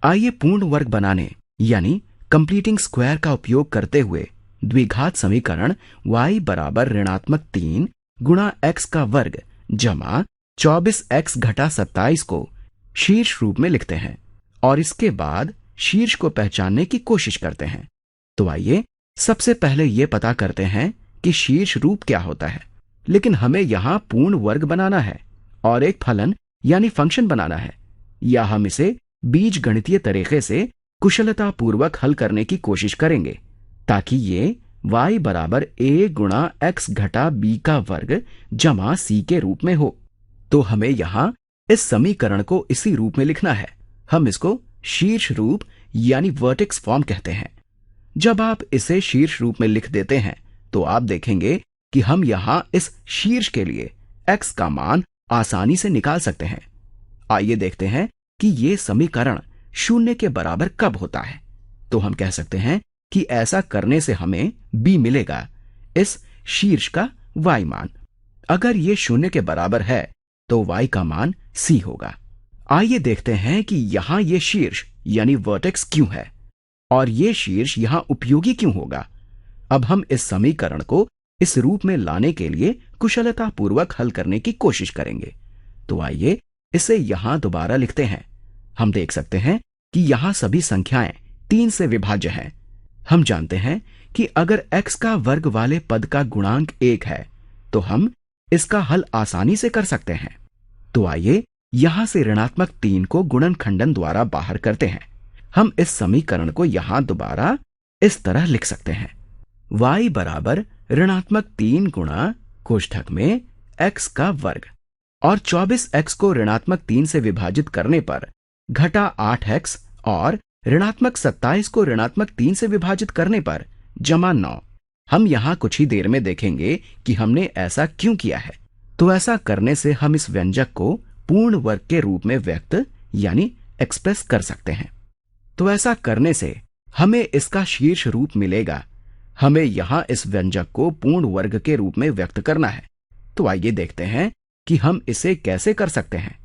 आइए पूर्ण वर्ग बनाने यानी कंप्लीटिंग स्क्वायर का उपयोग करते हुए द्विघात समीकरण y बराबर ऋणात्मक 3 गुणा x का वर्ग जमा 24x घटा 27 को शीर्ष रूप में लिखते हैं और इसके बाद शीर्ष को पहचानने की कोशिश करते हैं। तो आइए सबसे पहले ये पता करते हैं कि शीर्ष रूप क्या होता है। लेकिन हमें यहां पूर्ण वर्ग बनाना है और एक फलन यानी फंक्शन बनाना है, या हम इसे बीज गणितीय तरीके से कुशलता पूर्वक हल करने की कोशिश करेंगे ताकि ये y बराबर a गुणा x घटा b का वर्ग जमा c के रूप में हो। तो हमें यहां इस समीकरण को इसी रूप में लिखना है। हम इसको शीर्ष रूप यानी वर्टेक्स फॉर्म कहते हैं। जब आप इसे शीर्ष रूप में लिख देते हैं तो आप देखेंगे कि हम यहां इस शीर्ष के लिए x का मान आसानी से निकाल सकते हैं। आइए देखते हैं कि यह समीकरण शून्य के बराबर कब होता है। तो हम कह सकते हैं कि ऐसा करने से हमें b मिलेगा, इस शीर्ष का y मान। अगर यह शून्य के बराबर है तो y का मान c होगा। आइए देखते हैं कि यहां यह शीर्ष यानी वर्टेक्स क्यों है और यह शीर्ष यहां उपयोगी क्यों होगा। अब हम इस समीकरण को इस रूप में लाने के लिए कुशलता पूर्वक हल करने की कोशिश करेंगे। तो आइए इसे यहां दोबारा लिखते हैं। हम देख सकते हैं कि यहां सभी संख्याएं 3 से विभाज्य हैं। हम जानते हैं कि अगर x का वर्ग वाले पद का गुणांक 1 है तो हम इसका हल आसानी से कर सकते हैं। तो आइए यहां से ऋणात्मक 3 को गुणनखंडन द्वारा बाहर करते हैं। हम इस समीकरण को यहां दोबारा इस तरह लिख सकते हैं। y बराबर ऋणात्मक 3 गुणा कोष्ठक में x का वर्ग और 24x को ऋणात्मक 3 से विभाजित करने पर घटा 8x और ऋणात्मक 27 को ऋणात्मक 3 से विभाजित करने पर जमा 9। हम यहां कुछ ही देर में देखेंगे कि हमने ऐसा क्यों किया है। तो ऐसा करने से हम इस व्यंजक को पूर्ण वर्ग के रूप में व्यक्त यानी एक्सप्रेस कर सकते हैं। तो ऐसा करने से हमें इसका शीर्ष रूप मिलेगा। हमें यहां इस व्यंजक को पूर्ण वर्ग के रूप में व्यक्त करना है। तो आइए देखते हैं कि हम इसे कैसे कर सकते हैं।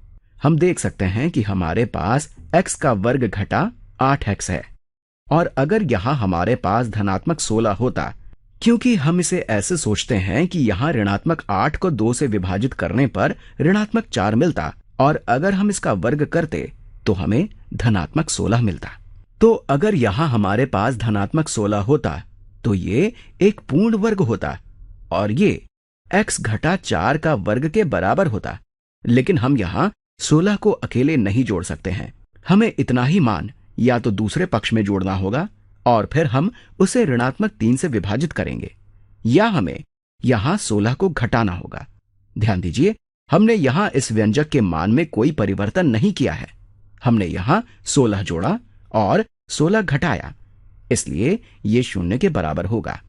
हम देख सकते हैं कि हमारे पास x का वर्ग घटा 8x है और अगर यहां हमारे पास धनात्मक 16 होता, क्योंकि हम इसे ऐसे सोचते हैं कि यहां ऋणात्मक 8 को 2 से विभाजित करने पर ऋणात्मक 4 मिलता और अगर हम इसका वर्ग करते तो हमें धनात्मक 16 मिलता। तो अगर यहां हमारे पास धनात्मक 16 होता तो ये एक पूर्ण वर्ग होता और ये x घटा 4 का वर्ग के बराबर होता। लेकिन हम यहां 16 को अकेले नहीं जोड़ सकते हैं। हमें इतना ही मान या तो दूसरे पक्ष में जोड़ना होगा और फिर हम उसे ऋणात्मक 3 से विभाजित करेंगे, या हमें यहां 16 को घटाना होगा। ध्यान दीजिए, हमने यहां इस व्यंजक के मान में कोई परिवर्तन नहीं किया है। हमने यहां 16 जोड़ा और 16 घटाया, इसलिए ये 0 के बराबर होगा।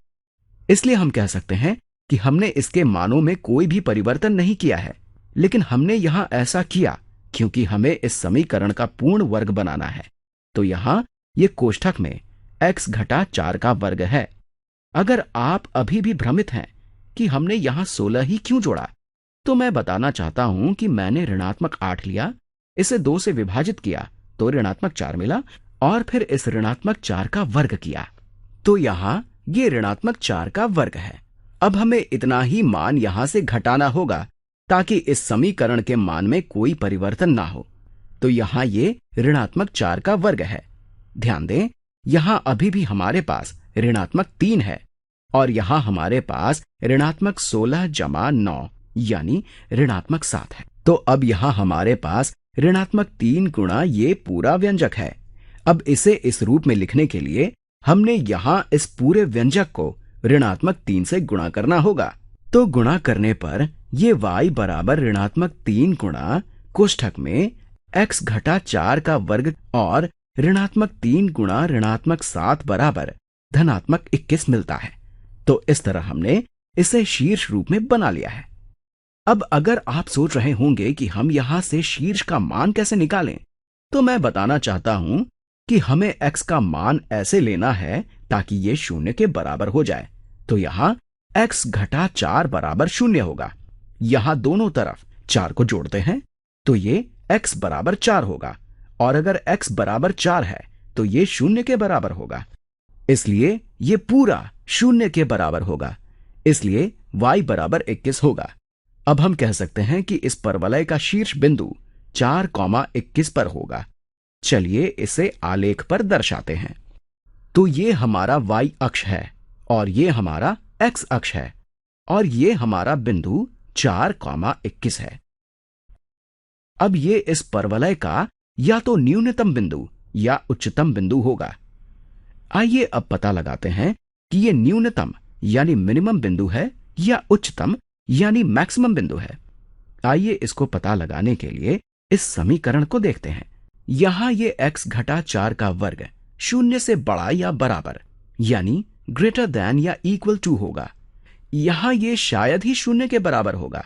इसलिए हम कह सकते हैं कि हमने इसके मानों में कोई भी परिवर्तन नहीं किया है। लेकिन हमने यहां ऐसा किया क्योंकि हमें इस समीकरण का पूर्ण वर्ग बनाना है। तो यहां ये कोष्ठक में x घटा 4 का वर्ग है। अगर आप अभी भी भ्रमित हैं कि हमने यहां 16 ही क्यों जोड़ा, तो मैं बताना चाहता हूं कि मैंने ऋणात्मक 8 लिया, इसे 2 से विभाजित किया तो ऋणात्मक 4 मिला और फिर इस ऋणात्मक 4 का वर्ग किया। तो यहां ये ऋणात्मक 4 का वर्ग है। अब हमें इतना ही मान यहां से घटाना होगा ताकि इस समीकरण के मान में कोई परिवर्तन ना हो। तो यहां ये ऋणात्मक 4 का वर्ग है। ध्यान दें, यहां अभी भी हमारे पास ऋणात्मक 3 है और यहां हमारे पास ऋणात्मक 16 जमा 9 यानी ऋणात्मक 7 है। तो अब यहां हमारे पास ऋणात्मक 3 गुणा ये पूरा व्यंजक है। अब इसे इस रूप में लिखने के लिए हमने यहां इस पूरे व्यंजक को ऋणात्मक 3 से गुणा करना होगा। तो गुणा करने पर ये y बराबर ऋणात्मक 3 गुणा कोष्ठक में x घटा 4 का वर्ग और ऋणात्मक 3 गुणा ऋणात्मक 7 बराबर धनात्मक 21 मिलता है। तो इस तरह हमने इसे शीर्ष रूप में बना लिया है। अब अगर आप सोच रहे होंगे कि हम यहां से शीर्ष का मान कैसे निकालें, तो मैं बताना चाहता हूं कि हमें x का मान ऐसे लेना है ताकि ये 0 के बराबर हो जाए। तो यहां x घटा 4 बराबर 0 होगा। यहां दोनों तरफ 4 को जोड़ते हैं तो ये x बराबर 4 होगा और अगर x बराबर 4 है तो ये 0 के बराबर होगा, इसलिए ये पूरा 0 के बराबर होगा, इसलिए y बराबर 21 होगा। अब हम कह सकते हैं कि इस परवलय का शीर्ष बिंदु 4,21 पर होगा। चलिए इसे आलेख पर दर्शाते हैं। तो ये हमारा y अक्ष है और ये हमारा x अक्ष है और ये हमारा बिंदु 4,21 है। अब ये इस परवलय का या तो न्यूनतम बिंदु या उच्चतम बिंदु होगा। आइए अब पता लगाते हैं कि ये न्यूनतम यानी मिनिमम बिंदु है या उच्चतम यानी मैक्सिमम बिंदु है। आइए इसको पता लगाने के लिए इस समीकरण को देखते हैं। यहां ये x घटा 4 का वर्ग 0 से बड़ा या बराबर यानी ग्रेटर देन या इक्वल टू होगा। यहां ये शायद ही 0 के बराबर होगा।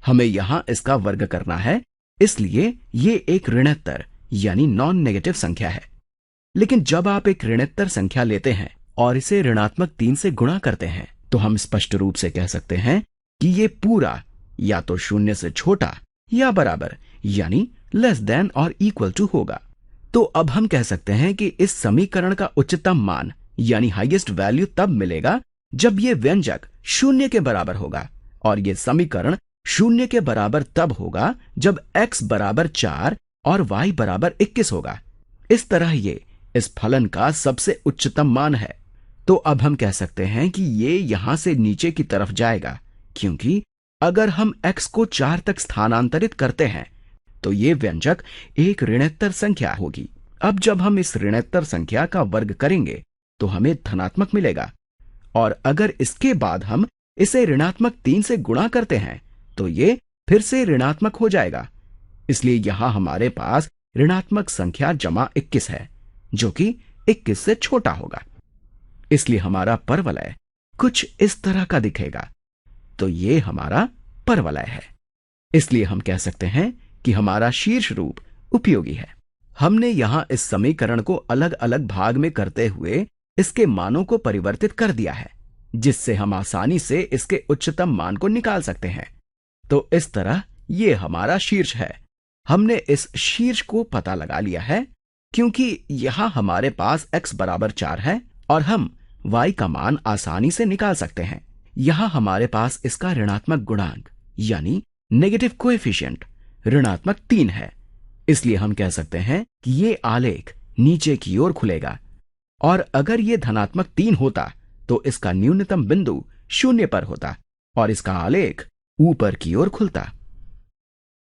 हमें यहां इसका वर्ग करना है, इसलिए ये एक ऋणोत्तर यानी नॉन नेगेटिव संख्या है। लेकिन जब आप एक ऋणोत्तर संख्या लेते हैं और इसे ऋणात्मक 3 से गुणा करते हैं तो हम स्पष्ट रूप से कह सकते हैं कि ये पूरा या तो 0 से छोटा या बराबर यानी लेस देन और इक्वल टू होगा। तो अब हम कह सकते हैं कि इस समीकरण का उच्चतम मान यानी हाईएस्ट वैल्यू तब मिलेगा जब ये व्यंजक 0 के बराबर होगा और ये समीकरण 0 के बराबर तब होगा जब x बराबर 4 और y बराबर 21 होगा। इस तरह ये इस फलन का सबसे उच्चतम मान है। तो अब हम कह सकते हैं कि ये यहां से नीचे की तरफ जाएगा, क्योंकि अगर हम x को 4 तक स्थानांतरित करते हैं तो ये व्यंजक एक ऋणोत्तर संख्या होगी। अब जब हम इस ऋणोत्तर संख्या का वर्ग करेंगे तो हमें धनात्मक मिलेगा और अगर इसके बाद हम इसे ऋणात्मक 3 से गुणा करते हैं तो ये फिर से ऋणात्मक हो जाएगा। इसलिए यहां हमारे पास ऋणात्मक संख्या जमा 21 है जो कि 21 से छोटा होगा। इसलिए हमारा परवलय कुछ इस तरह का दिखेगा। तो ये हमारा परवलय है। इसलिए हम कह सकते हैं कि हमारा शीर्ष रूप उपयोगी है। हमने यहां इस समीकरण को अलग अलग भाग में करते हुए इसके मानों को परिवर्तित कर दिया है, जिससे हम आसानी से इसके उच्चतम मान को निकाल सकते हैं। तो इस तरह ये हमारा शीर्ष है। हमने इस शीर्ष को पता लगा लिया है क्योंकि यहां हमारे पास x बराबर 4 है और हम y का मान आसानी से निकाल सकते हैं। यहां हमारे पास इसका ऋणात्मक गुणांक यानी नेगेटिव कोएफिशिएंट ऋणात्मक 3 है। इसलिए हम कह सकते हैं कि ये आलेख नीचे की ओर खुलेगा और अगर ये धनात्मक 3 होता तो इसका न्यूनतम बिंदु 0 पर होता और इसका आलेख ऊपर की ओर खुलता।